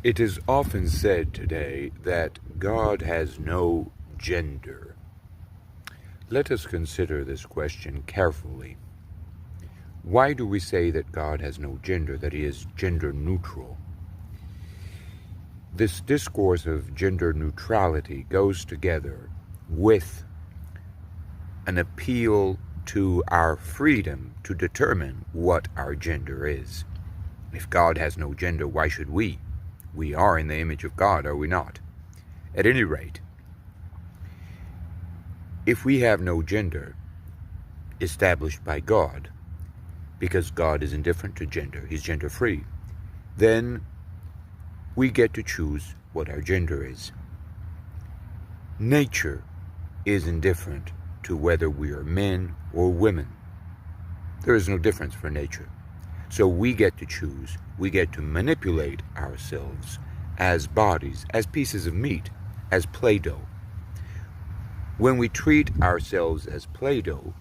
It is often said today that God has no gender. Let us consider this question carefully. Why do we say that God has no gender, that he is gender neutral? This discourse of gender neutrality goes together with an appeal to our freedom to determine what our gender is. If God has no gender, why should we? We are in the image of God, are we not? At any rate, if we have no gender established by God, because God is indifferent to gender, he's gender free, then we get to choose what our gender is. Nature is indifferent to whether we are men or women. There is no difference for nature. So we get to choose, we get to manipulate ourselves as bodies, as pieces of meat, as Play-Doh. When we treat ourselves as Play-Doh,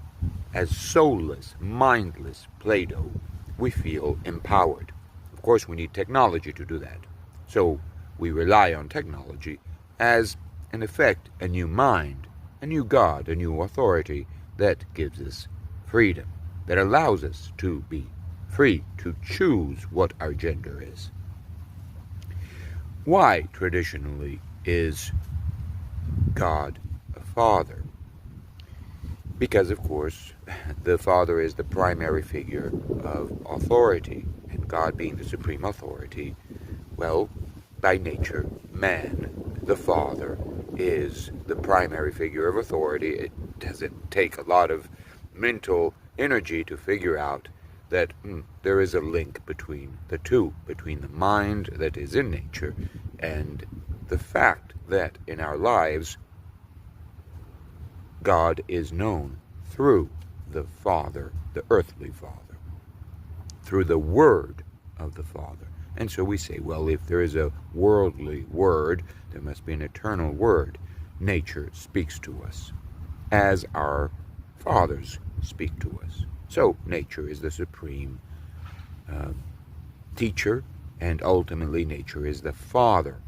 as soulless, mindless Play-Doh, we feel empowered. Of course, we need technology to do that. So we rely on technology as, in effect, a new mind, a new God, a new authority that gives us freedom, that allows us to be free to choose what our gender is. Why, traditionally, is God a father? Because, of course, the father is the primary figure of authority, and God being the supreme authority, well, by nature, man, the father, is the primary figure of authority. It doesn't take a lot of mental energy to figure out that there is a link between the two, between the mind that is in nature and the fact that in our lives God is known through the Father, the earthly Father, through the Word of the Father. And so we say, well, if there is a worldly Word, there must be an eternal Word. Nature speaks to us as our fathers speak to us. So nature is the supreme teacher, and ultimately nature is the father.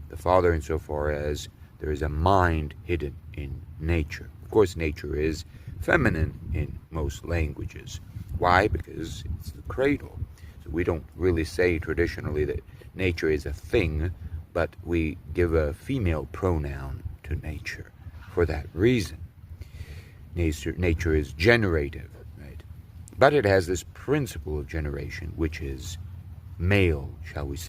The father insofar as there is a mind hidden in nature. Of course, nature is feminine in most languages. Why? Because it's the cradle. So we don't really say traditionally that nature is a thing, but we give a female pronoun to nature for that reason. Nature is generative, right? But it has this principle of generation, which is male, shall we say.